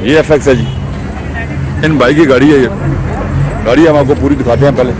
ये FX है जी, इन भाई की गाड़ी है। ये गाड़ी हम आपको पूरी दिखाते हैं पहले।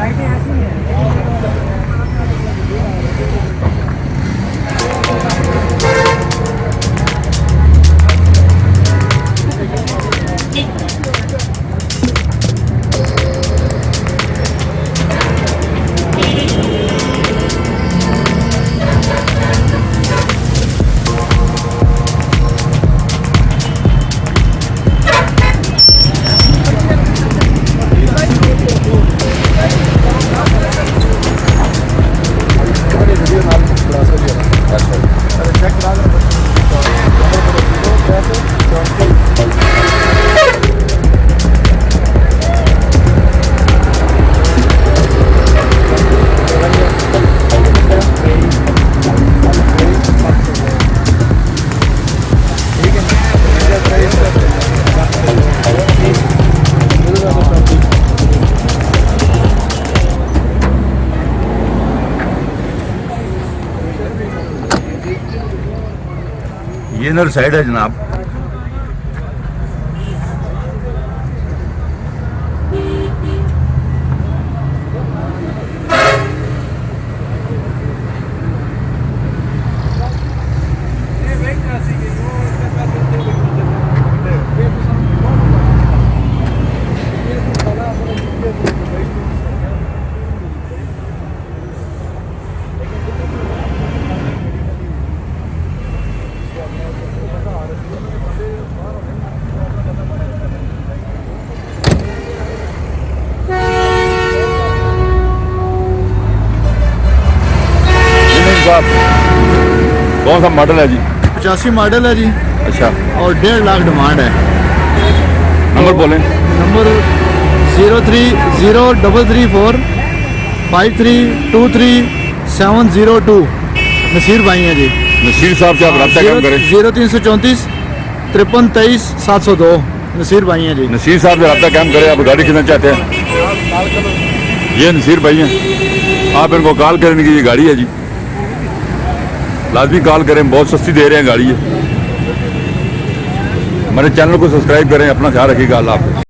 ये इनर साइड है जनाब। कौन सा मॉडल है जी? 85 मॉडल है जी। अच्छा। और 1.5 लाख डिमांड है। नंबर बोलें। नंबर 030334 5323702। नसीर भाई हैं जी। नसीर साहब से आप रब्ता काम करें। 0334 5323 702। नसीर भाई हैं जी। नसीर साहब से रब्ता काम करें। आप गाड़ी खरीदना चाहते हैं? ये नसीर भाई हैं, आप इनको कॉल करें कि ये गाड़ी है जी, लाजमी कॉल करें, बहुत सस्ती दे रहे हैं गाड़ी है। हमारे चैनल को सब्सक्राइब करें, अपना ख्याल रखिएगा। अल्लाह हाफ़िज़।